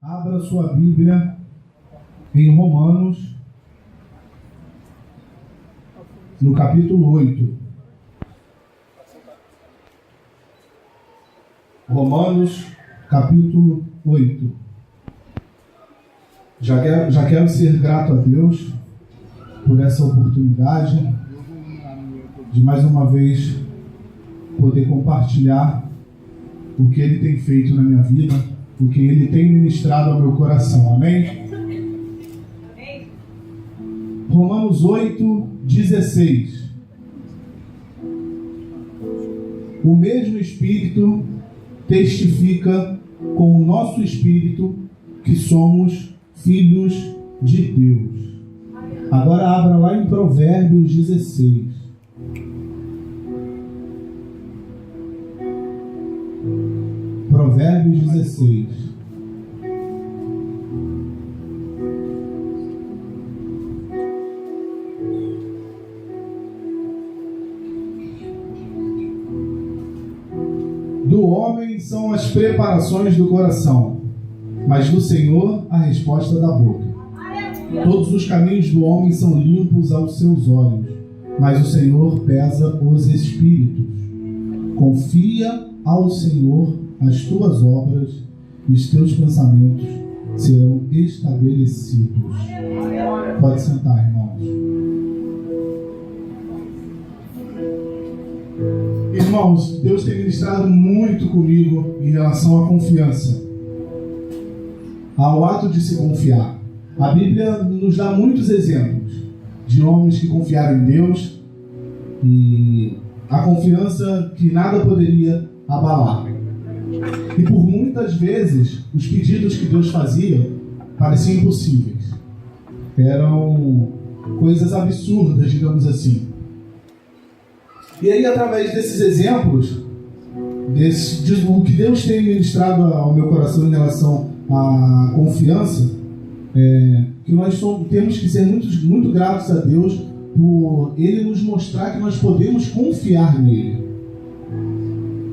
Abra sua Bíblia em Romanos, no capítulo 8. Romanos, capítulo 8. Já quero ser grato a Deus por essa oportunidade de mais uma vez poder compartilhar o que Ele tem feito na minha vida, o que Ele tem ministrado ao meu coração. Amém? Romanos 8, 16. O mesmo Espírito testifica com o nosso Espírito que somos filhos de Deus. Agora abra lá em Provérbios 16. Provérbios 16. Do homem são as preparações do coração, mas do Senhor a resposta da boca. Todos os caminhos do homem são limpos aos seus olhos, mas o Senhor pesa os espíritos. Confia ao Senhor as tuas obras e os teus pensamentos serão estabelecidos. Pode sentar, irmãos. Irmãos, Deus tem ministrado muito comigo em relação à confiança, ao ato de se confiar. A Bíblia nos dá muitos exemplos de homens que confiaram em Deus e a confiança que nada poderia abalar. E por muitas vezes, os pedidos que Deus fazia pareciam impossíveis. Eram coisas absurdas, digamos assim. E aí, através desses exemplos, do que Deus tem ministrado ao meu coração em relação à confiança, que nós temos que ser muito gratos a Deus por Ele nos mostrar que nós podemos confiar nele.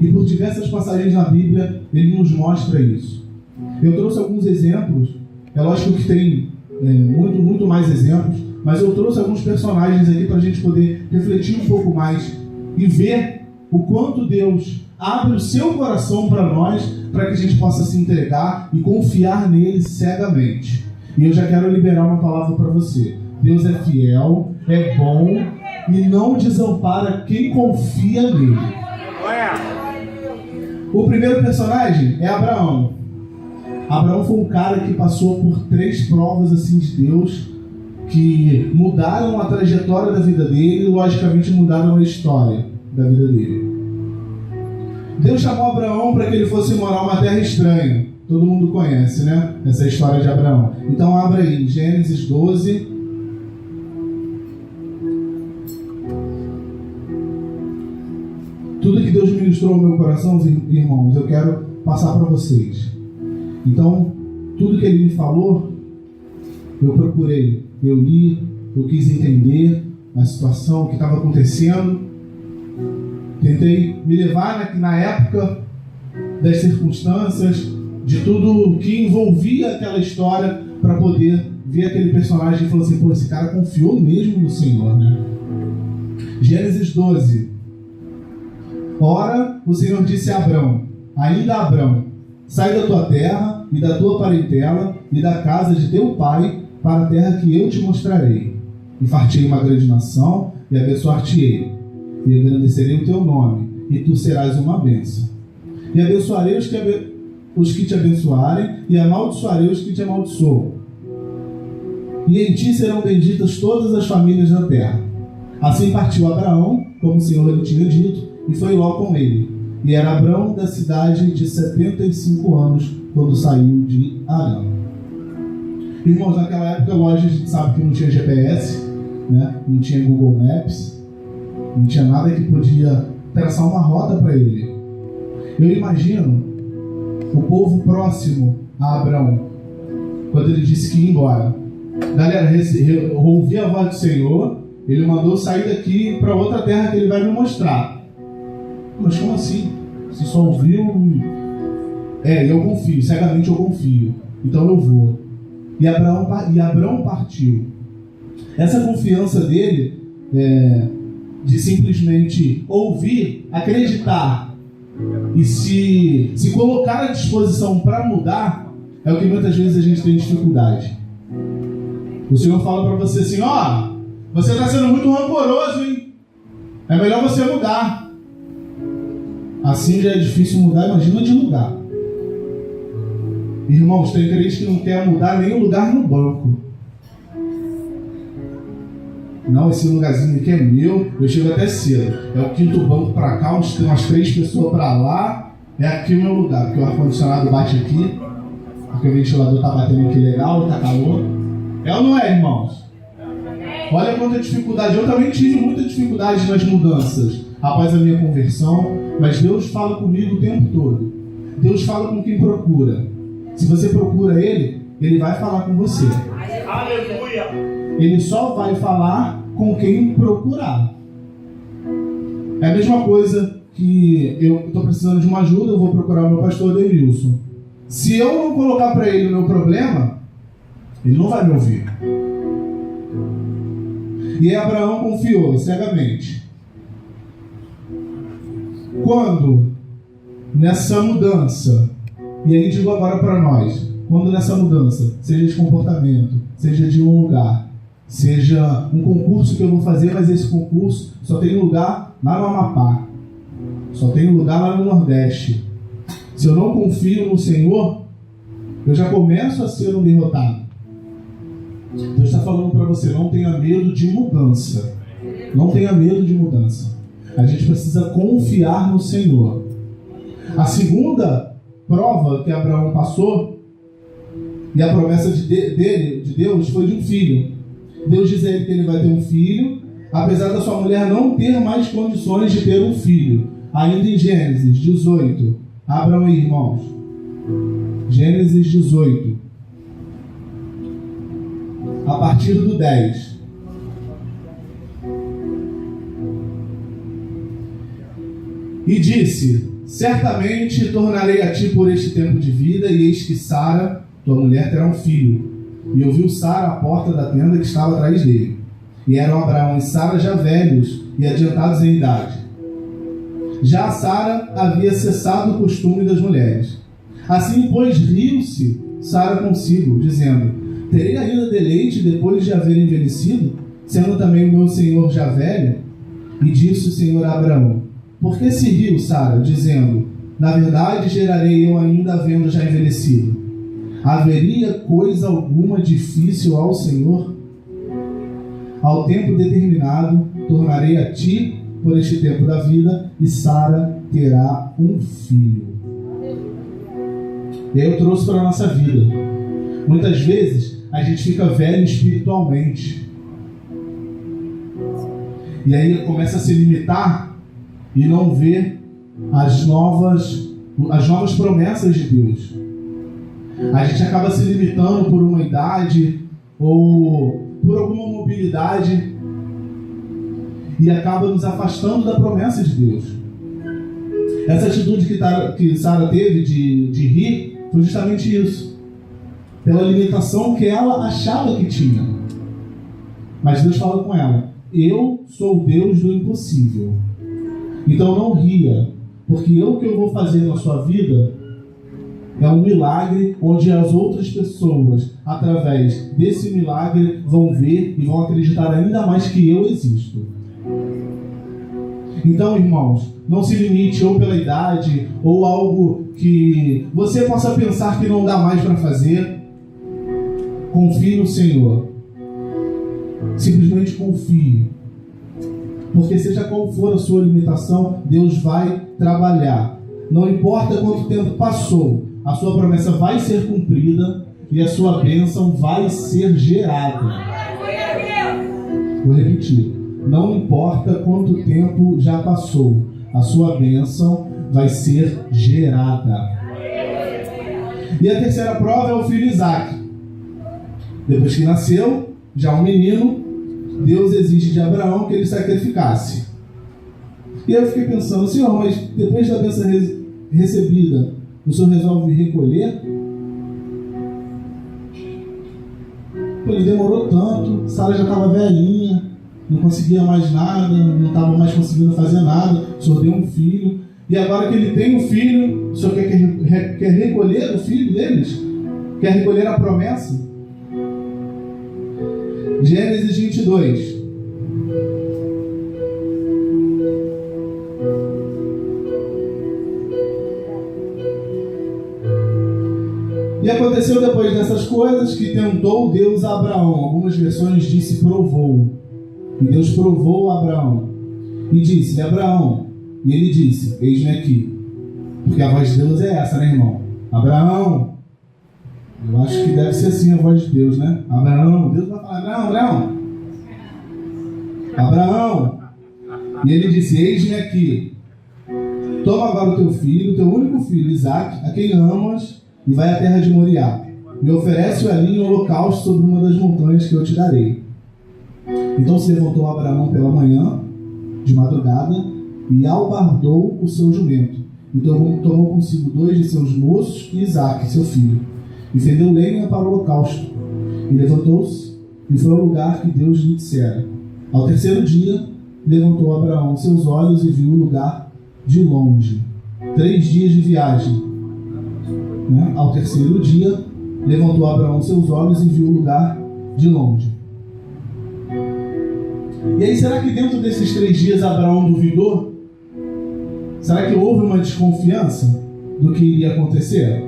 E por diversas passagens na Bíblia, Ele nos mostra isso. Eu trouxe alguns exemplos, é lógico que tem muito mais exemplos, mas eu trouxe alguns personagens aqui para a gente poder refletir um pouco mais e ver o quanto Deus abre o seu coração para nós, para que a gente possa se entregar e confiar nele cegamente. E eu já quero liberar uma palavra para você. Deus é fiel, é bom e não desampara quem confia nele. O primeiro personagem é Abraão. Abraão foi um cara que passou por 3 provas assim de Deus, que mudaram a trajetória da vida dele e logicamente mudaram a história da vida dele. Deus chamou Abraão para que ele fosse morar uma terra estranha. Todo mundo conhece, né? Essa história de Abraão. Então abra aí, Gênesis 12. Tudo que Deus ministrou ao meu coração, irmãos, eu quero passar para vocês. Então, tudo que Ele me falou, eu procurei, eu li, eu quis entender a situação, o que estava acontecendo. Tentei me levar na época das circunstâncias, de tudo que envolvia aquela história, para poder ver aquele personagem e falar assim, pô, esse cara confiou mesmo no Senhor, né? Gênesis 12. Ora, o Senhor disse a Abrão, ainda Abrão, sai da tua terra e da tua parentela e da casa de teu pai para a terra que eu te mostrarei. E fartei uma grande nação e abençoar-te-ei, e engrandecerei o teu nome, e tu serás uma bênção. E abençoarei os que te abençoarem, e amaldiçoarei os que te amaldiçoam. E em ti serão benditas todas as famílias da terra. Assim partiu Abraão, como o Senhor lhe tinha dito, e foi Ló com ele. E era Abrão da cidade de 75 anos, quando saiu de Arã. Irmãos, naquela época, lógico, a gente sabe que não tinha GPS, né? Não tinha Google Maps, não tinha nada que podia traçar uma rota para ele. Eu imagino o povo próximo a Abrão, quando ele disse que ia embora. Galera, ouvi a voz do Senhor, Ele mandou sair daqui para outra terra que Ele vai me mostrar. Mas como assim? Você só ouviu? Eu confio, cegamente eu confio. então eu vou. E Abraão partiu. Essa confiança dele, de simplesmente ouvir, acreditar e se colocar à disposição para mudar, é o que muitas vezes a gente tem dificuldade. O Senhor fala para você assim: você está sendo muito rancoroso, hein? É melhor você mudar. Assim já é difícil mudar, imagina de lugar. Irmãos, tem crente que não quer mudar nem o lugar no banco. Não, esse lugarzinho aqui é meu, eu chego até cedo. É o quinto banco para cá, tem umas 3 pessoas para lá. É aqui o meu lugar, porque o ar-condicionado bate aqui, porque o ventilador está batendo aqui legal, está calor. É ou não é, irmãos? Olha quanta dificuldade. Eu também tive muita dificuldade nas mudanças após a minha conversão, mas Deus fala comigo o tempo todo. Deus fala com quem procura. Se você procura Ele, Ele vai falar com você. Aleluia! Ele só vai falar com quem procurar. É a mesma coisa que eu estou precisando de uma ajuda, eu vou procurar o meu pastor Denilson. Se eu não colocar para ele o meu problema, ele não vai me ouvir. E Abraão confiou cegamente. Quando nessa mudança, e aí digo agora para nós, quando nessa mudança, seja de comportamento, seja de um lugar, seja um concurso que eu vou fazer, mas esse concurso só tem lugar lá no Amapá, só tem lugar lá no Nordeste. Se eu não confio no Senhor, eu já começo a ser um derrotado. Deus está falando para você: não tenha medo de mudança. Não tenha medo de mudança. A gente precisa confiar no Senhor. A segunda prova que Abraão passou, e a promessa de Deus, foi de um filho. Deus diz a ele que ele vai ter um filho, apesar da sua mulher não ter mais condições de ter um filho. Ainda em Gênesis 18. Abram aí, irmãos. Gênesis 18. A partir do 10. E disse: certamente tornarei a ti por este tempo de vida, e eis que Sara, tua mulher, terá um filho. E ouviu Sara à porta da tenda que estava atrás dele. E eram Abraão e Sara já velhos e adiantados em idade. Já Sara havia cessado o costume das mulheres. Assim, pois, riu-se Sara consigo, dizendo: terei ainda deleite depois de haver envelhecido, sendo também o meu senhor já velho? E disse o Senhor a Abraão: por que se riu Sara, dizendo: na verdade gerarei eu ainda havendo já envelhecido? Haveria coisa alguma difícil ao Senhor? Ao tempo determinado, tornarei a ti por este tempo da vida, e Sara terá um filho. E aí eu trouxe para a nossa vida. Muitas vezes a gente fica velho espiritualmente. E aí começa a se limitar e não vê as novas promessas de Deus. A gente acaba se limitando por uma idade ou por alguma mobilidade e acaba nos afastando da promessa de Deus. Essa atitude que Sara teve de rir foi justamente isso, pela limitação que ela achava que tinha. Mas Deus fala com ela: eu sou o Deus do impossível. Então não ria, porque o que eu vou fazer na sua vida é um milagre onde as outras pessoas, através desse milagre, vão ver e vão acreditar ainda mais que eu existo. Então, irmãos, não se limite ou pela idade ou algo que você possa pensar que não dá mais para fazer. Confie no Senhor. Simplesmente confie. Porque seja qual for a sua limitação, Deus vai trabalhar. Não importa quanto tempo passou, a sua promessa vai ser cumprida e a sua bênção vai ser gerada. Vou repetir. Não importa quanto tempo já passou, a sua bênção vai ser gerada. E a terceira prova é o filho Isaac. Depois que nasceu, já um menino, Deus exige de Abraão que ele sacrificasse. E aí eu fiquei pensando: Senhor, mas depois da bênção recebida, o Senhor resolve recolher? Pô, ele demorou tanto, Sara já estava velhinha, não conseguia mais nada, não estava mais conseguindo fazer nada, o Senhor deu um filho, e agora que ele tem um filho, o Senhor quer recolher o filho deles? Quer recolher a promessa? Gênesis 22. E aconteceu depois dessas coisas que tentou Deus a Abraão. Algumas versões dizem provou. E Deus provou a Abraão. E disse: Abraão. E ele disse: eis-me aqui. Porque a voz de Deus é essa, né, irmão? Abraão. Eu acho que deve ser assim a voz de Deus, né? Abraão. Deus vai falar: não, Abraão. Abraão. E ele disse: eis-me aqui. Toma agora o teu filho, teu único filho, Isaque, a quem amas, e vai à terra de Moriá, e oferece-o ali em holocausto sobre uma das montanhas que eu te darei. Então se levantou Abraão pela manhã, de madrugada, e albardou o seu jumento. Então tomou consigo 2 de seus moços e Isaque, seu filho, e fendeu lenha para o holocausto. E levantou-se e foi ao lugar que Deus lhe dissera. Ao terceiro dia, levantou Abraão seus olhos e viu o lugar de longe. 3 dias de viagem. Ao terceiro dia, levantou Abraão seus olhos e viu o lugar de longe. E aí, será que dentro desses 3 dias Abraão duvidou? Será que houve uma desconfiança do que iria acontecer?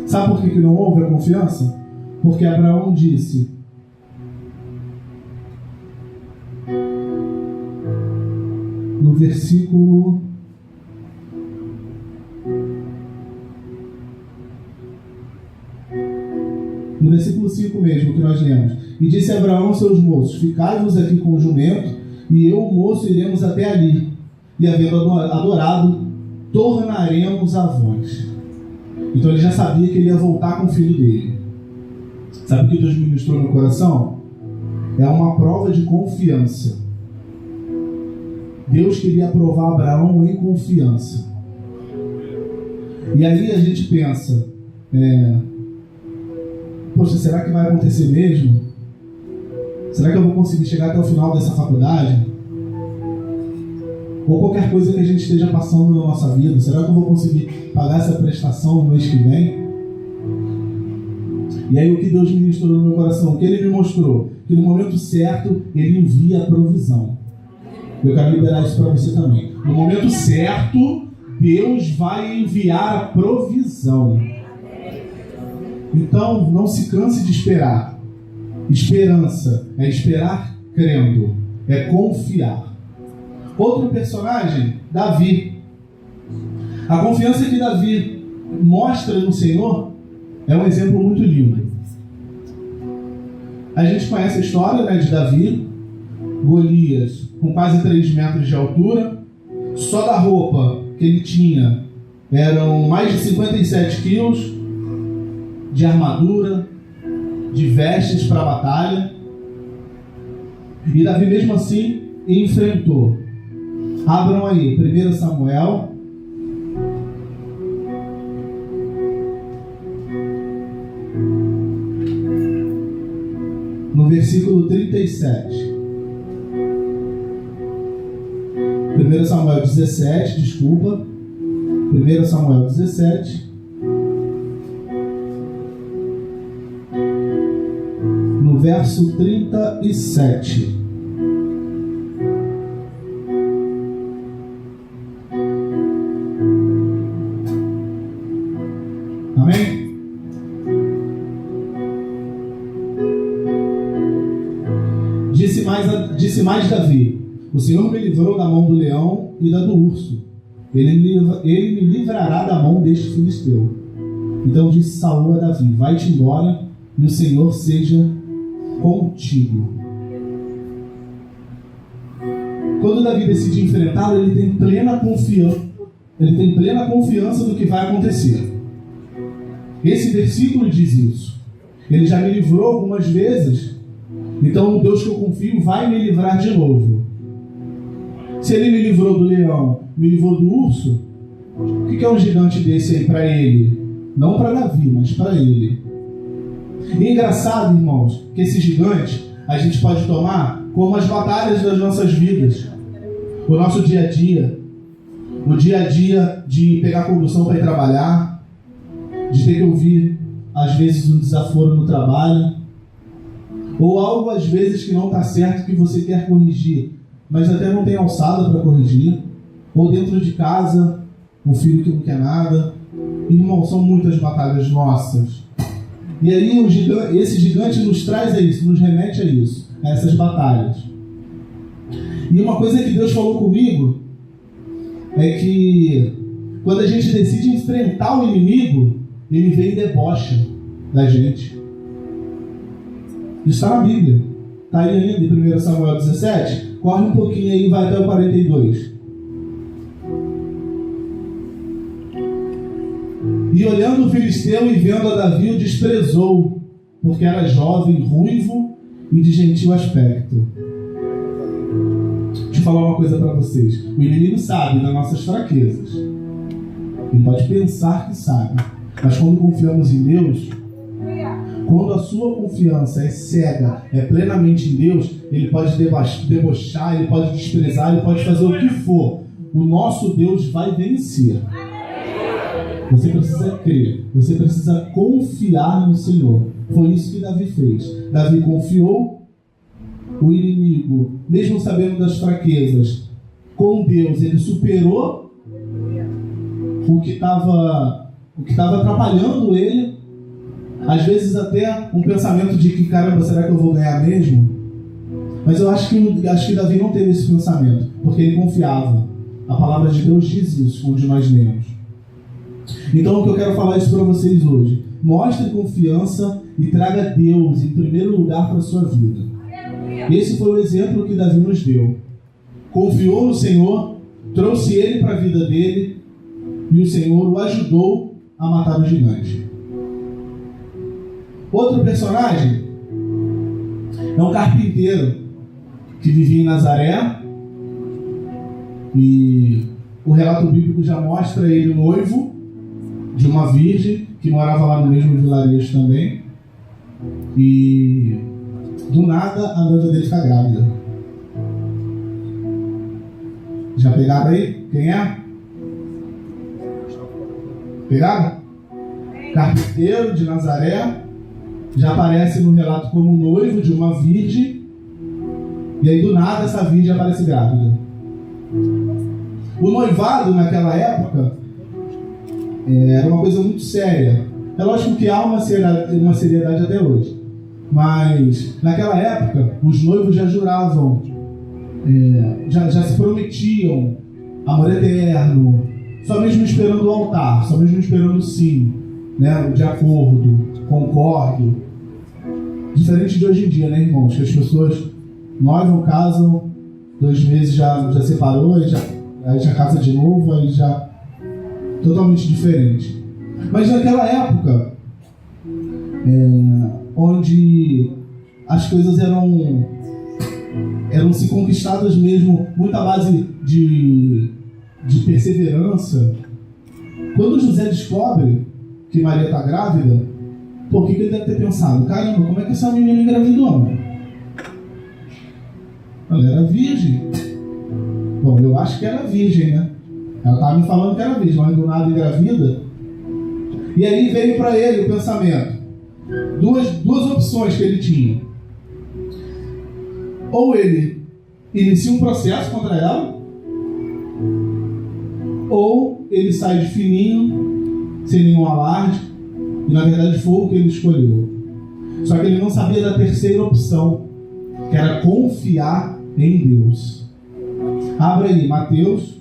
Sabe por que não houve a confiança? Porque Abraão disse: no versículo No versículo 5 mesmo, que nós lemos. E disse Abraão aos seus moços: ficai-vos aqui com o jumento, e eu, o moço, iremos até ali. E havendo adorado, tornaremos a vós. Então ele já sabia que ele ia voltar com o filho dele. Sabe o que Deus ministrou no coração? É uma prova de confiança. Deus queria provar Abraão em confiança. E aí a gente pensa: poxa, será que vai acontecer mesmo? Será que eu vou conseguir chegar até o final dessa faculdade? Ou qualquer coisa que a gente esteja passando na nossa vida, será que eu vou conseguir pagar essa prestação no mês que vem? E aí o que Deus ministrou no meu coração? O que Ele me mostrou? Que no momento certo Ele envia a provisão. Eu quero liberar isso para você também. No momento certo, Deus vai enviar a provisão. Então, não se canse de esperar. Esperança é esperar crendo, é confiar. Outro personagem, Davi. A confiança que Davi mostra no Senhor é um exemplo muito lindo. A gente conhece a história, de Davi. Golias, com quase 3 metros de altura. Só da roupa que ele tinha eram mais de 57 quilos de armadura, de vestes para a batalha. E Davi mesmo assim enfrentou. Abram aí, 1 Samuel. No versículo 37. 1 Samuel 17, desculpa. 1 Samuel 17. No verso 37. Amém? Disse mais Davi: o Senhor me livrou da mão do leão e da do urso. Ele me livrará da mão deste filisteu. Então disse Saul a Davi: vai-te embora e o Senhor seja contigo. Quando Davi decide enfrentá-lo, ele tem plena confiança do que vai acontecer. Esse versículo diz isso. Ele já me livrou algumas vezes, então o Deus que eu confio vai me livrar de novo. Se ele me livrou do leão, me livrou do urso, o que é um gigante desse aí para ele? Não para Davi, mas para ele. E é engraçado, irmãos, que esse gigante a gente pode tomar como as batalhas das nossas vidas. O nosso dia a dia. O dia a dia de pegar condução para ir trabalhar, de ter que ouvir, às vezes, um desaforo no trabalho, ou algo, às vezes, que não está certo, que você quer corrigir, mas até não tem alçada para corrigir, ou dentro de casa, um filho que não quer nada. Irmão, são muitas batalhas nossas. E aí esse gigante nos traz a isso, nos remete a isso, a essas batalhas. E uma coisa que Deus falou comigo é que quando a gente decide enfrentar o inimigo, ele vem e debocha da gente. Isso está na Bíblia. Está aí ainda em 1 Samuel 17. Corre um pouquinho aí e vai até o 42. E olhando o filisteu e vendo a Davi, o desprezou, porque era jovem, ruivo e de gentil aspecto. Deixa eu falar uma coisa para vocês. O inimigo sabe das nossas fraquezas. Ele pode pensar que sabe. Mas quando confiamos em Deus, quando a sua confiança é cega, é plenamente em Deus, ele pode debochar, ele pode desprezar, ele pode fazer o que for. O nosso Deus vai vencer. Você precisa crer, você precisa confiar no Senhor. Foi isso que Davi fez. Davi confiou, o inimigo, mesmo sabendo das fraquezas, com Deus ele superou o que estava atrapalhando ele. Às vezes até um pensamento de que, caramba, será que eu vou ganhar mesmo? Mas eu acho que Davi não teve esse pensamento, porque ele confiava. A palavra de Deus diz isso, onde nós lemos. Então o que eu quero falar isso para vocês hoje: mostre confiança e traga Deus em primeiro lugar para a sua vida. Esse foi o exemplo que Davi nos deu. Confiou no Senhor, trouxe ele para a vida dele, e o Senhor o ajudou a matar o gigante. Outro personagem é um carpinteiro que vivia em Nazaré, e o relato bíblico já mostra ele noivo de uma virgem que morava lá no mesmo vilarejo também, e do nada a noiva dele fica grávida. Já pegaram aí? Quem é? Pegaram? Carpinteiro de Nazaré, já aparece no relato como noivo de uma virgem, e aí do nada essa virgem aparece grávida. O noivado naquela época era uma coisa muito séria. É lógico que há uma seriedade até hoje, mas naquela época os noivos já juravam, já se prometiam amor eterno, só mesmo esperando o altar, só mesmo esperando o sim, né? De acordo, concordo. Diferente de hoje em dia, né, irmãos? Que as pessoas noivam, casam, 2 meses já separou, aí já casa de novo, aí já totalmente diferente. Mas naquela época, onde as coisas eram se conquistadas mesmo, muita base de perseverança. Quando José descobre que Maria está grávida, por que ele deve ter pensado? Caramba, como é que essa menina engravidou? Ela era virgem. Bom, eu acho que era virgem, né? Ela estava me falando que era virgem, mas do nada engravida. E aí veio para ele o pensamento. Duas opções que ele tinha. Ou ele inicia um processo contra ela, ou ele sai de fininho, sem nenhum alarde, e na verdade foi o que ele escolheu. Só que ele não sabia da terceira opção, que era confiar em Deus. Abra aí, Mateus,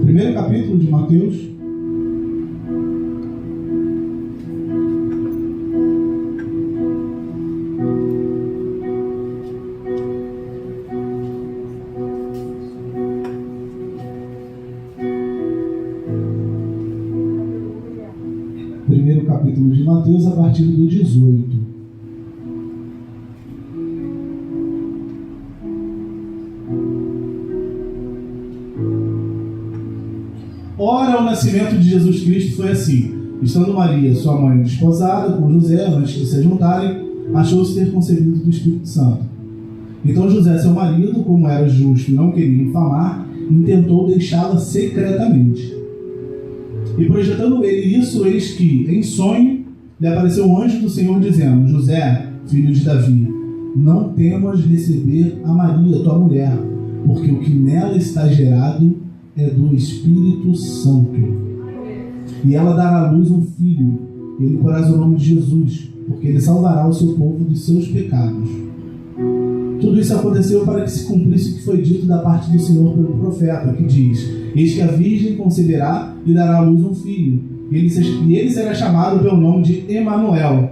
primeiro capítulo de Mateus. Primeiro capítulo de Mateus, a partir do 18. Ora, ao nascimento de Jesus Cristo foi assim. Estando Maria, sua mãe, desposada com José, antes de se juntarem, achou-se ter concebido do Espírito Santo. Então José, seu marido, como era justo e não queria infamar, intentou deixá-la secretamente. E projetando ele isso, eis que, em sonho, lhe apareceu um anjo do Senhor dizendo: José, filho de Davi, não temas receber a Maria, tua mulher, porque o que nela está gerado é do Espírito Santo. E ela dará à luz um filho, e ele porás o nome de Jesus, porque ele salvará o seu povo dos seus pecados. Tudo isso aconteceu para que se cumprisse o que foi dito da parte do Senhor pelo profeta, que diz: eis que a virgem conceberá e dará à luz um filho, e ele será chamado pelo nome de Emanuel.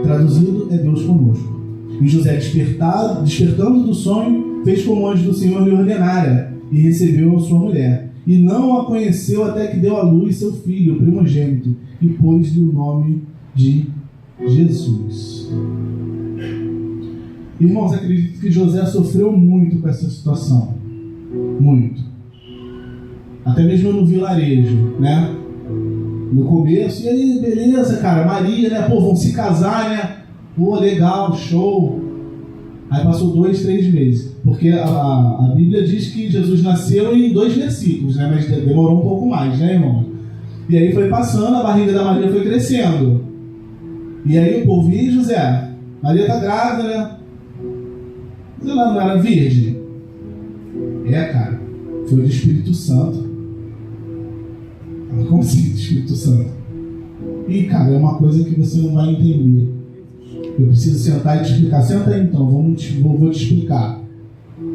Traduzido, é Deus conosco. E José, despertando do sonho, fez como o anjo do Senhor lhe ordenara, e recebeu a sua mulher. E não a conheceu até que deu à luz seu filho, o primogênito, e pôs-lhe o nome de Jesus. Irmãos, acredito que José sofreu muito com essa situação. Muito. Até mesmo no vilarejo, né? No começo, e aí, beleza, cara, Maria, né? Pô, vão se casar, né? Pô, legal, show. Aí passou 2, 3 meses. Porque a Bíblia diz que Jesus nasceu em 2 versículos, né? Mas demorou um pouco mais, né, irmão? E aí foi passando, a barriga da Maria foi crescendo. E aí o povo, e José? Maria tá grávida, né? Mas ela não era virgem? É, cara. Foi do Espírito Santo. Como assim, do Espírito Santo? E, cara, é uma coisa que você não vai entender. Eu preciso sentar e te explicar. Senta aí então, vou te explicar.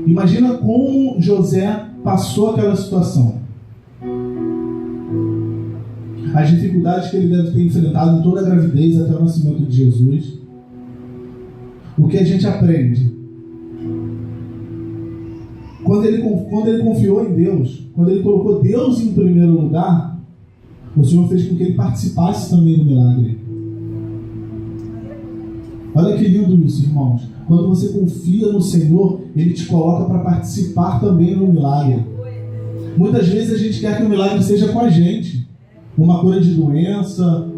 Imagina como José passou aquela situação. As dificuldades que ele deve ter enfrentado em toda a gravidez até o nascimento de Jesus. O que a gente aprende? Quando ele confiou em Deus, quando ele colocou Deus em primeiro lugar, o Senhor fez com que ele participasse também do milagre. Olha que lindo isso, irmãos. Quando você confia no Senhor, Ele te coloca para participar também no milagre. Muitas vezes a gente quer que o milagre seja com a gente. Uma cura de doença,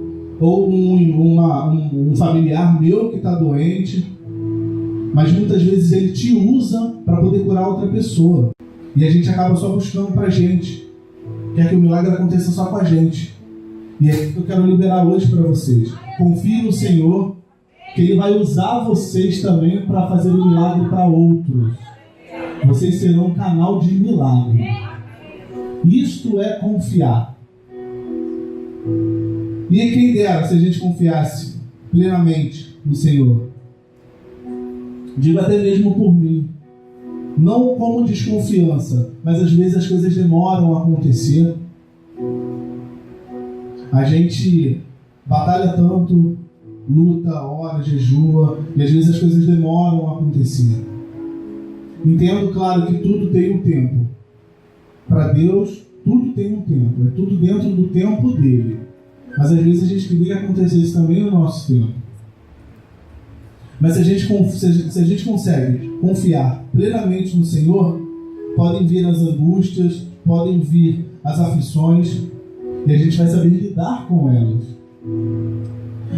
ou um familiar meu que está doente. Mas muitas vezes Ele te usa para poder curar outra pessoa. E a gente acaba só buscando para a gente. Quer que o milagre aconteça só com a gente. E é isso que eu quero liberar hoje para vocês. Confie no Senhor, que Ele vai usar vocês também para fazer o milagre para outros. Vocês serão um canal de milagre. Isto é confiar. E quem dera se a gente confiasse plenamente no Senhor. Digo até mesmo por mim. Não como desconfiança, mas às vezes as coisas demoram a acontecer. A gente batalha tanto, luta, ora, jejua, e às vezes as coisas demoram a acontecer. Entendo, claro, que tudo tem um tempo. Para Deus, tudo tem um tempo. É tudo dentro do tempo dele. Mas às vezes a gente queria que acontecesse também no nosso tempo. Mas se a gente consegue confiar plenamente no Senhor, podem vir as angústias, podem vir as aflições, e a gente vai saber lidar com elas.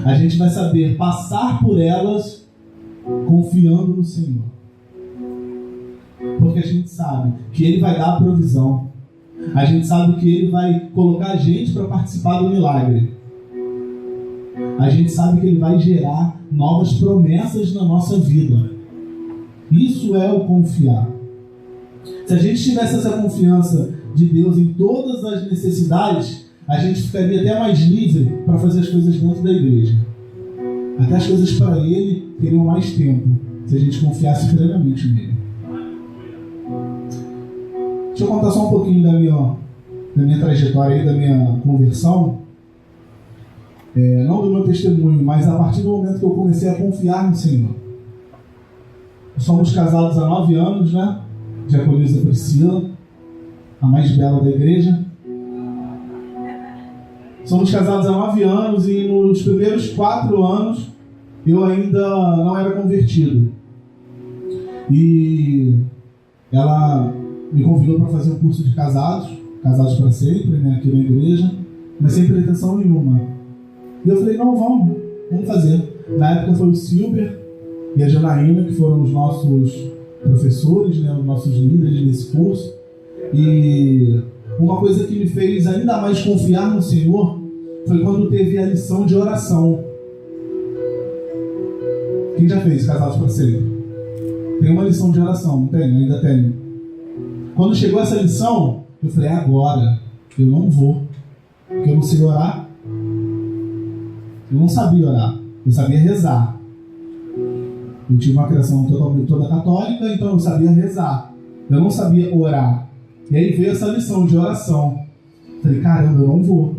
A gente vai saber passar por elas confiando no Senhor. Porque a gente sabe que Ele vai dar a provisão. A gente sabe que Ele vai colocar a gente para participar do milagre. A gente sabe que Ele vai gerar novas promessas na nossa vida. Isso é o confiar. Se a gente tivesse essa confiança de Deus em todas as necessidades, a gente ficaria até mais livre para fazer as coisas dentro da igreja. Até as coisas para Ele teriam mais tempo, se a gente confiasse plenamente nele. Deixa eu contar só um pouquinho da minha trajetória aí, da minha conversão. Não do meu testemunho, mas a partir do momento que eu comecei a confiar no Senhor. Somos casados há 9 anos, né? Diaconisa Priscila, a mais bela da igreja. Somos casados há 9 anos e nos primeiros 4 anos eu ainda não era convertido. E ela me convidou para fazer um curso de casados Casados para Sempre, né, aqui na igreja, mas sem pretensão nenhuma. E eu falei, não, vamos fazer. Na época foi o Silber e a Janaína, que foram os nossos professores, né, os nossos líderes nesse curso. E uma coisa que me fez ainda mais confiar no Senhor foi quando teve a lição de oração. Quem já fez Casados para Sempre? Tem uma lição de oração, não tem? Ainda tem. Quando chegou essa lição, eu falei, agora eu não vou, porque eu não sei orar. Eu não sabia orar, eu sabia rezar. Eu tive uma criação toda católica, então eu sabia rezar. Eu não sabia orar. E aí veio essa lição de oração. Falei, caramba, eu não vou.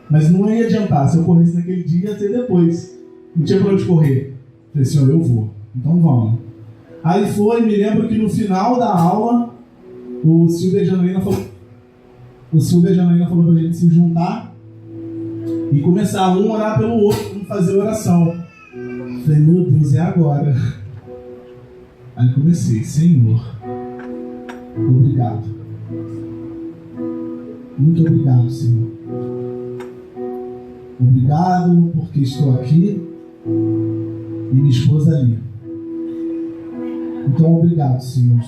Mas não ia adiantar, se eu corresse naquele dia, ia ser depois. Não tinha pra onde correr. Falei, Senhor, eu vou. Então vamos. Aí foi, me lembro que no final da aula, o Silvio e a Janaína falou pra gente se juntar e começar um a orar pelo outro, um fazer oração. Falei, meu Deus, é agora. Aí comecei, Senhor, obrigado. Muito obrigado, Senhor. Obrigado porque estou aqui e minha esposa ali. Então, obrigado, Senhor.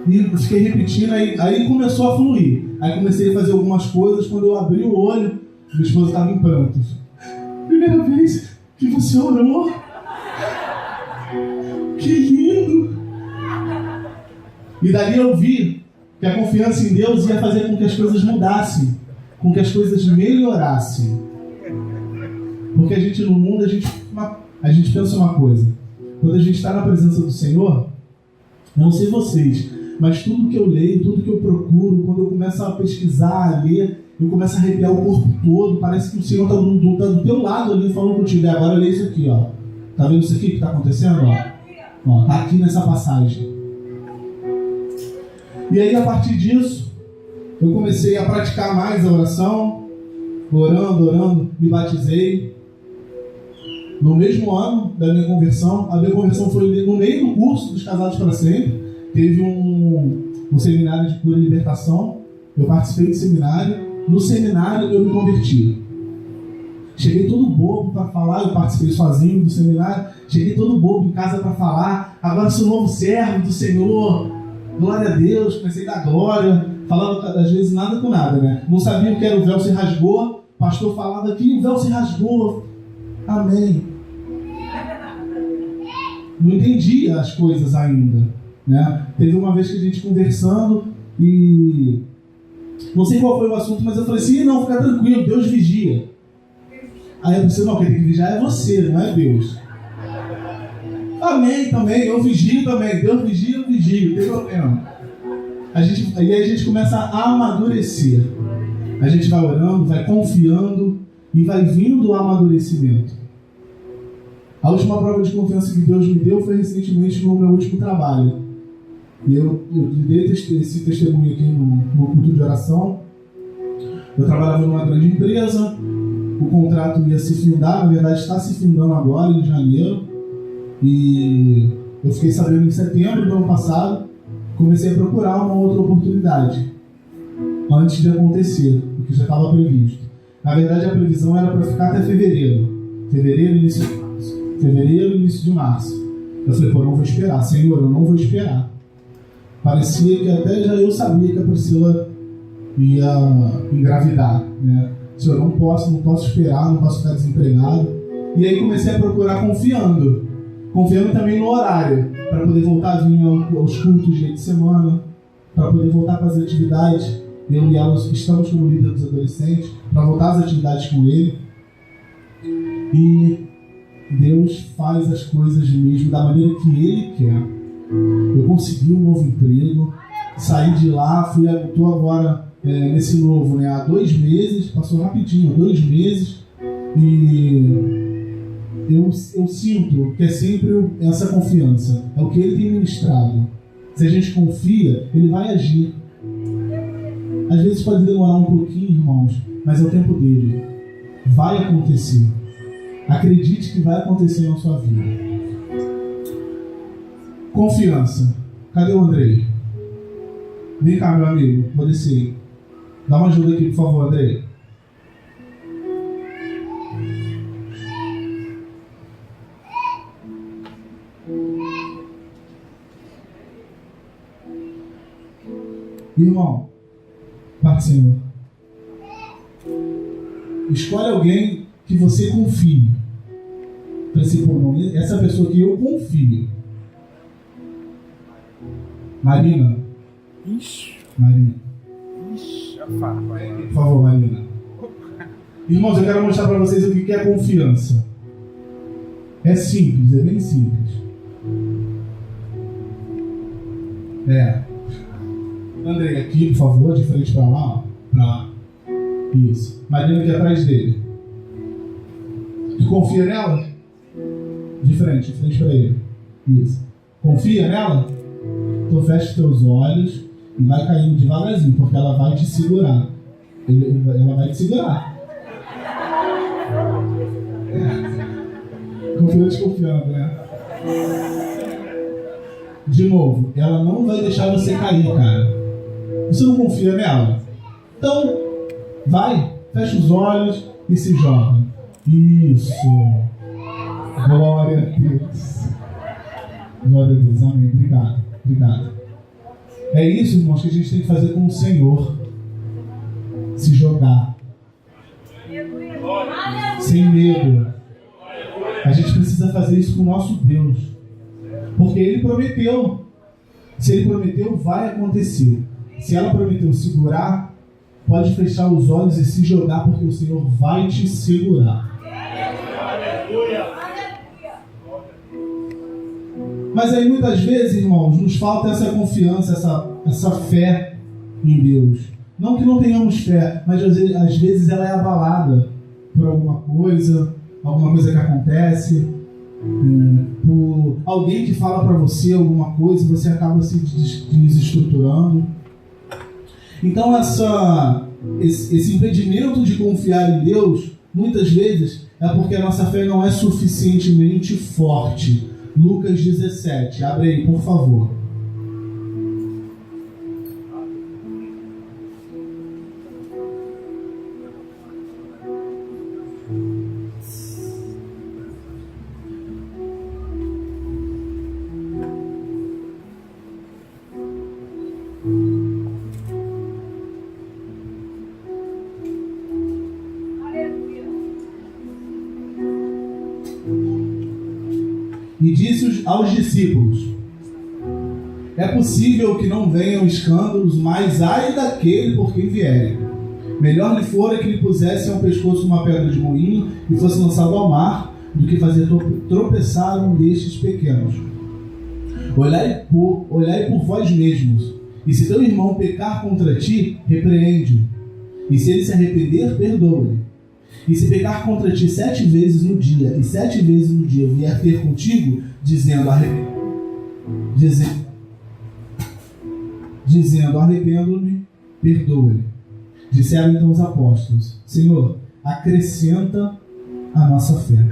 E fiquei repetindo, aí começou a fluir. Aí comecei a fazer algumas coisas. Quando eu abri o olho, minha esposa estava em prantos. Primeira vez que você orou. Que lindo! E dali eu vi que a confiança em Deus ia fazer com que as coisas mudassem, com que as coisas melhorassem. Porque a gente no mundo, a gente pensa uma coisa. Quando a gente está na presença do Senhor, não sei vocês, mas tudo que eu leio, tudo que eu procuro, quando eu começo a pesquisar, a ler, eu começo a arrepiar o corpo todo. Parece que o Senhor está do teu lado ali falando contigo. E agora lê isso aqui, ó. Tá vendo isso aqui que está acontecendo? Ó, tá aqui nessa passagem. E aí, a partir disso, eu comecei a praticar mais a oração, orando, me batizei. No mesmo ano da minha conversão, a minha conversão foi no meio do curso dos Casados para Sempre. Teve um seminário de cura e libertação. Eu participei do seminário. No seminário, eu me converti. Cheguei todo bobo para falar, eu participei sozinho do seminário. Cheguei todo bobo em casa para falar. Agora sou novo servo do Senhor. Glória a Deus, comecei a dar glória. Falando às vezes nada com nada, né? Não sabia o que era o véu se rasgou. O pastor falava aqui, o véu se rasgou. Amém. Não entendia as coisas ainda, né? Teve uma vez que a gente conversando e não sei qual foi o assunto, mas eu falei assim, não, fica tranquilo, Deus vigia. Aí eu pensei, não, quem tem que vigiar é você, não é Deus. Amém também, eu vigio também, Deus vigia, eu vigio, não tem problema. Aí a gente começa a amadurecer. A gente vai orando, vai confiando e vai vindo o amadurecimento. A última prova de confiança que Deus me deu foi recentemente no meu último trabalho. E eu dei esse testemunho aqui no culto de oração. Eu trabalhava numa grande empresa, o contrato ia se findar, na verdade está se findando agora, em janeiro. E eu fiquei sabendo em setembro do ano passado, comecei a procurar uma outra oportunidade antes de acontecer, o que já estava previsto. Na verdade, a previsão era para ficar até fevereiro, início de março. Eu falei, pô, não vou esperar, Senhor, eu não vou esperar. Parecia que até já eu sabia que a Priscila ia engravidar, né? Senhor, não posso esperar, não posso ficar desempregado. E aí comecei a procurar confiando também no horário, para poder voltar a vir aos cultos de semana, para poder voltar para as atividades. Eu e ela estamos como líder dos adolescentes, para voltar às atividades com ele. E Deus faz as coisas mesmo da maneira que Ele quer. Eu consegui um novo emprego, saí de lá, estou agora nesse novo, né, há 2 meses, passou rapidinho, 2 meses, e eu sinto que é sempre essa confiança, é o que Ele tem ministrado. Se a gente confia, Ele vai agir. Às vezes pode demorar um pouquinho, irmãos, mas é o tempo dele. Vai acontecer. Acredite que vai acontecer na sua vida. Confiança. Cadê o Andrei? Vem cá, meu amigo, vou descer. Dá uma ajuda aqui, por favor, André. Irmão, Pai do Senhor, escolhe alguém que você confie. Para esse pulmão, essa pessoa que eu confio. Marina. Marina. Por favor, Marina. Irmãos, eu quero mostrar para vocês o que é confiança. É simples, é bem simples. André, aqui, por favor, de frente para lá. Ó. Para lá. Isso. Marina aqui atrás dele. Tu confia nela? De frente para ele. Isso. Confia nela? Então fecha os teus olhos e vai caindo devagarzinho, porque ela vai te segurar. Ela vai te segurar. Confia desconfiando, né? De novo, ela não vai deixar você cair, cara. Você não confia nela? Então, vai, fecha os olhos e se joga. Isso. Glória a Deus. Glória a Deus. Amém. Obrigado. Obrigado. É isso, irmãos, que a gente tem que fazer com o Senhor. Se jogar. Sem medo. A gente precisa fazer isso com o nosso Deus. Porque Ele prometeu. Se Ele prometeu, vai acontecer. Se ela prometeu segurar, pode fechar os olhos e se jogar, porque o Senhor vai te segurar. Mas aí muitas vezes, irmãos, nos falta essa confiança, essa fé em Deus. Não que não tenhamos fé, mas às vezes ela é abalada por alguma coisa que acontece, por alguém que fala para você alguma coisa e você acaba se desestruturando. Então esse impedimento de confiar em Deus, muitas vezes, é porque a nossa fé não é suficientemente forte. Lucas 17, abre aí, por favor. E disse aos discípulos: é possível que não venham escândalos, mas ai daquele por quem vierem. Melhor lhe fora que lhe pusessem ao pescoço uma pedra de moinho e fosse lançado ao mar, do que fazer tropeçar um destes pequenos. Olhai por vós mesmos, e se teu irmão pecar contra ti, repreende-o, e se ele se arrepender, perdoa-lhe. E se pecar contra ti 7 vezes no dia, e 7 vezes no dia vier ter contigo, dizendo arrependo-me, perdoa-lhe. Disseram então os apóstolos: Senhor, acrescenta a nossa fé.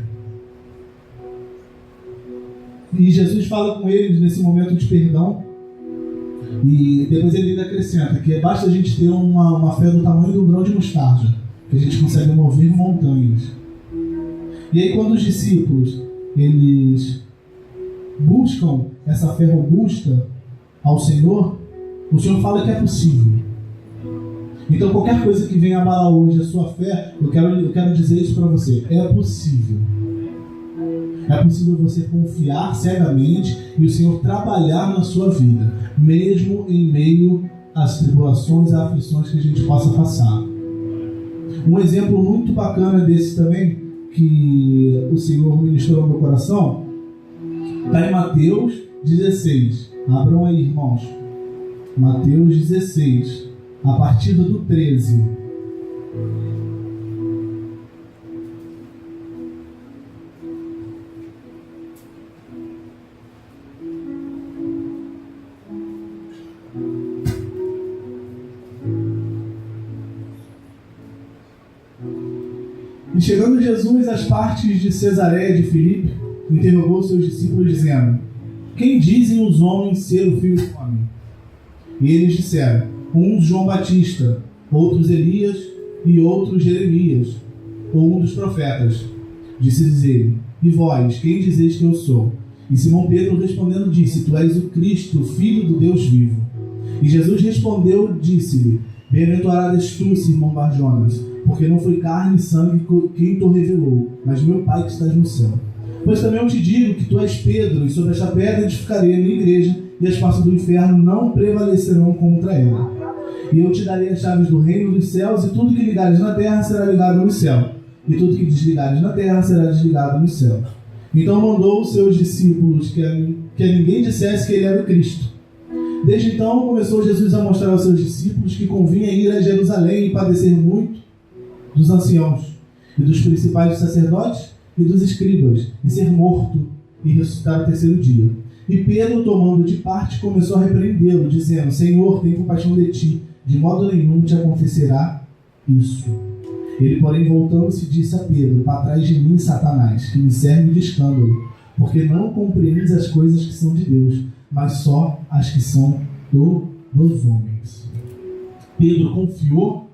E Jesus fala com eles nesse momento de perdão, e depois ele ainda acrescenta que basta a gente ter uma fé do tamanho do grão de mostarda, que a gente consegue mover montanhas. E aí quando os discípulos eles buscam essa fé robusta ao Senhor, o Senhor fala que é possível. Então qualquer coisa que venha abalar hoje a sua fé, eu quero dizer isso para você: é possível. É possível você confiar cegamente e o Senhor trabalhar na sua vida, mesmo em meio às tribulações e aflições que a gente possa passar. Um exemplo muito bacana desse também, que o Senhor ministrou no meu coração, está em Mateus 16. Abram aí, irmãos. Mateus 16, a partir do 13. E chegando Jesus às partes de Cesareia de Filipe, interrogou seus discípulos dizendo: quem dizem os homens ser o Filho do Homem? E eles disseram: uns João Batista, outros Elias e outros Jeremias, ou um dos profetas. Disse-lhes ele: e vós, quem dizeis que eu sou? E Simão Pedro respondendo disse: tu és o Cristo, o Filho do Deus vivo. E Jesus respondeu, disse-lhe: bem-aventurado és tu, Simão Bar-Jonas, porque não foi carne e sangue quem te revelou, mas meu Pai que estás no céu. Pois também eu te digo que tu és Pedro, e sobre esta pedra edificarei a minha igreja, e as portas do inferno não prevalecerão contra ela. E eu te darei as chaves do reino dos céus, e tudo que ligares na terra será ligado no céu, e tudo que desligares na terra será desligado no céu. Então mandou os seus discípulos que a ninguém dissesse que ele era o Cristo. Desde então começou Jesus a mostrar aos seus discípulos que convinha ir a Jerusalém e padecer muito dos anciãos, e dos principais dos sacerdotes, e dos escribas, e ser morto, e ressuscitar no terceiro dia. E Pedro, tomando de parte, começou a repreendê-lo, dizendo: Senhor, tem compaixão de ti, de modo nenhum te acontecerá isso. Ele, porém, voltando-se, disse a Pedro: para trás de mim, Satanás, que me serve de escândalo, porque não compreendes as coisas que são de Deus, mas só as que são dos homens. Pedro confiou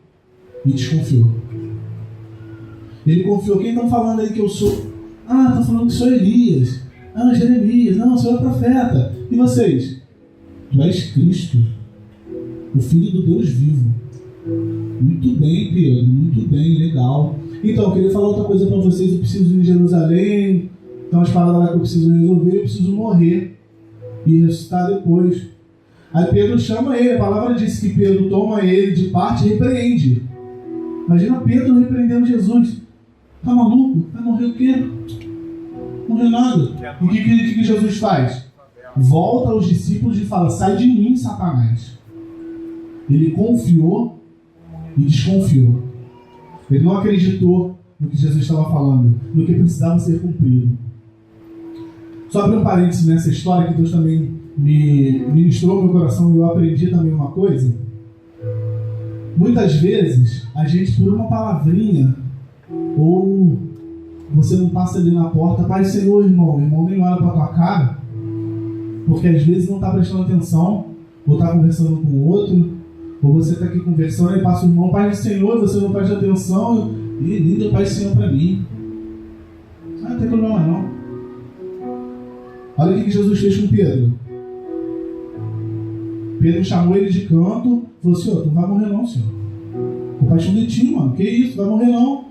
e desconfiou. Ele confiou: quem estão falando aí que eu sou? Ah, estão falando que sou Elias. Ah, Jeremias. Não, eu sou profeta. E vocês? Tu és Cristo, o Filho do Deus vivo. Muito bem, Pedro, muito bem, legal. Então, eu queria falar outra coisa para vocês. Eu preciso ir em Jerusalém, então as paradas lá que eu preciso resolver, eu preciso morrer e ressuscitar depois. Aí Pedro chama ele, a palavra diz que Pedro toma ele de parte e repreende. Imagina Pedro repreendendo Jesus. Tá maluco? Vai morrer o quê? Não morreu nada. E o que Jesus faz? Volta aos discípulos e fala: sai de mim, Satanás. Ele confiou e desconfiou. Ele não acreditou no que Jesus estava falando, no que precisava ser cumprido. Só abrir um parênteses nessa história, que Deus também me ministrou no meu coração e eu aprendi também uma coisa. Muitas vezes, a gente, por uma palavrinha, ou você não passa ali na porta: Pai, Senhor, irmão, o irmão nem olha para a tua cara, porque às vezes não está prestando atenção, ou está conversando com o outro, ou você está aqui conversando e passa o irmão: Pai, Senhor, você não presta atenção, e liga Pai, Senhor para mim. Não tem problema não. Olha o que Jesus fez com Pedro. Pedro chamou ele de canto, falou: Senhor, tu não vai morrer não, Senhor. Compaixão de ti, mano. Que isso? Vai morrer não.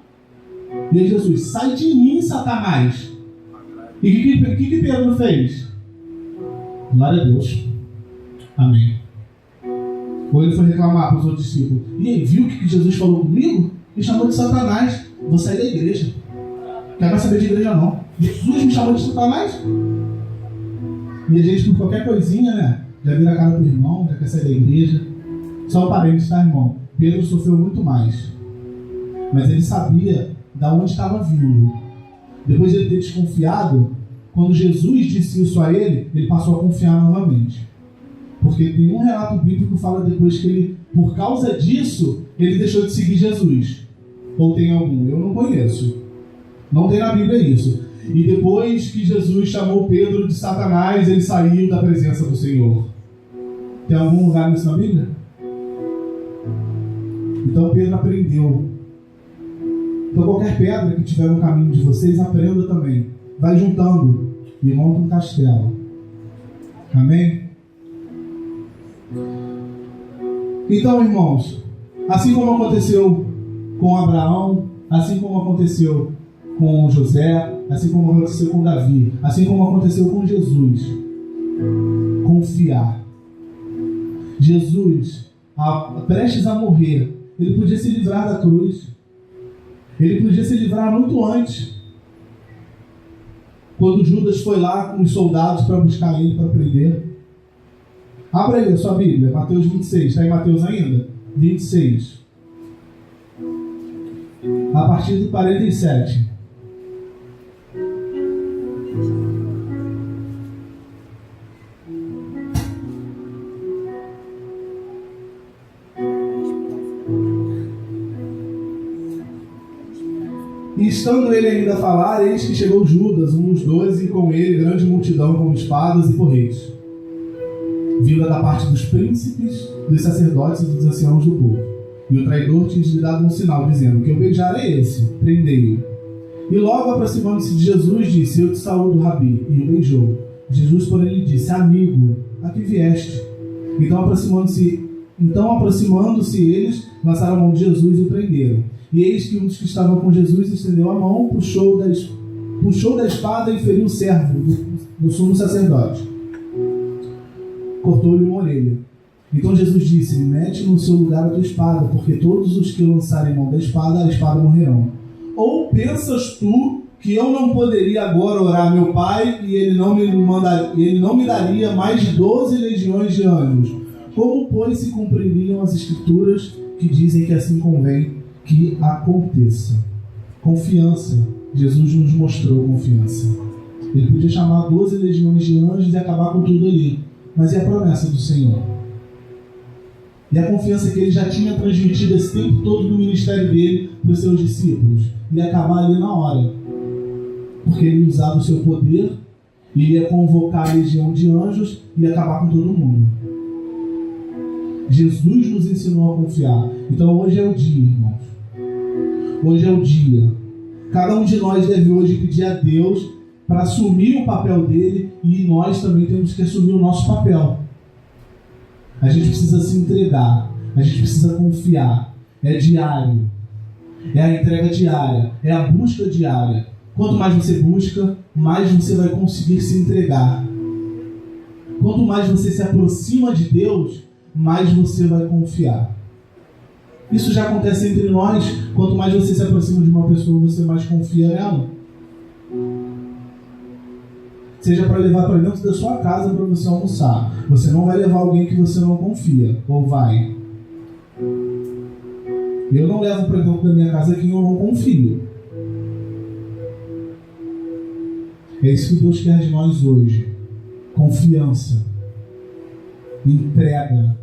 E aí Jesus: sai de mim, Satanás. E o que Pedro fez? Glória a Deus. Amém. Ou ele foi reclamar para os outros discípulos: e aí, viu o que Jesus falou comigo? Me chamou de Satanás. Vou sair da igreja. Não quero mais saber de igreja não. Jesus me chamou de Satanás. E a gente, por qualquer coisinha, né, já vira a cara pro irmão, já quer sair da igreja. Só um parênteses, tá, irmão? Pedro sofreu muito mais, mas ele sabia de onde estava vindo. Depois de ele ter desconfiado, quando Jesus disse isso a ele, ele passou a confiar novamente. Porque tem um relato bíblico que fala depois que ele, por causa disso, ele deixou de seguir Jesus. Ou tem algum? Eu não conheço. Não tem na Bíblia isso. E depois que Jesus chamou Pedro de Satanás, ele saiu da presença do Senhor. Tem algum lugar nisso na Bíblia? Então Pedro aprendeu. Então qualquer pedra que tiver no caminho de vocês, aprenda também. Vai juntando e monta um castelo. Amém? Então, irmãos, assim como aconteceu com Abraão, assim como aconteceu com José, assim como aconteceu com Davi, assim como aconteceu com Jesus, confiar. Jesus, prestes a morrer, ele podia se livrar da cruz. Ele podia se livrar muito antes, quando Judas foi lá com os soldados para buscar ele, para prender. Abra aí a sua Bíblia, Mateus 26. Está em Mateus ainda? 26. A partir do 47. E estando ele ainda a falar, eis que chegou Judas, um dos 12, e com ele grande multidão com espadas e porretes. vinda da parte dos príncipes, dos sacerdotes e dos anciãos do povo. E o traidor tinha lhe dado um sinal, dizendo: que eu beijar é esse, prendei-o. E logo aproximando-se de Jesus, disse: eu te saúdo, Rabi, e o beijou. Jesus, porém, lhe disse: amigo, a que vieste? Então aproximando-se eles, lançaram a mão de Jesus e o prenderam. E eis que um dos que estavam com Jesus estendeu a mão, puxou da espada e feriu o servo do sumo sacerdote. Cortou-lhe uma orelha. Então Jesus disse: mete no seu lugar a tua espada, porque todos os que lançarem mão da espada, a espada morrerão. Ou pensas tu que eu não poderia agora orar a meu Pai e ele não me daria mais de 12 legiões de anjos? Como, pois, se cumpririam as Escrituras que dizem que assim convém que aconteça? Confiança. Jesus nos mostrou confiança. Ele podia chamar 12 legiões de anjos e acabar com tudo ali. Mas e a promessa do Senhor? E a confiança que ele já tinha transmitido esse tempo todo no ministério dele para os seus discípulos. Ia acabar ali na hora. Porque ele usava o seu poder, ia convocar a legião de anjos e ia acabar com todo mundo. Jesus nos ensinou a confiar. Então hoje é o dia, irmãos. Hoje é o dia. Cada um de nós deve hoje pedir a Deus para assumir o papel dele, e nós também temos que assumir o nosso papel. A gente precisa se entregar, a gente precisa confiar. É diário, é a entrega diária, é a busca diária. Quanto mais você busca, mais você vai conseguir se entregar. Quanto mais você se aproxima de Deus, mais você vai confiar. Isso já acontece entre nós. Quanto mais você se aproxima de uma pessoa, você mais confia nela. Seja para levar para dentro da sua casa para você almoçar. Você não vai levar alguém que você não confia. Ou vai? Eu não levo para dentro da minha casa quem eu não confio. É isso que Deus quer de nós hoje. Confiança. Entrega.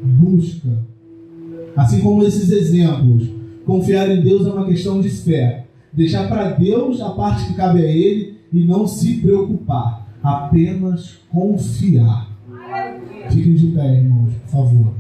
Busca. Assim como esses exemplos. Confiar em Deus é uma questão de fé. Deixar para Deus a parte que cabe a Ele e não se preocupar. Apenas confiar. Fiquem de pé, irmãos, por favor.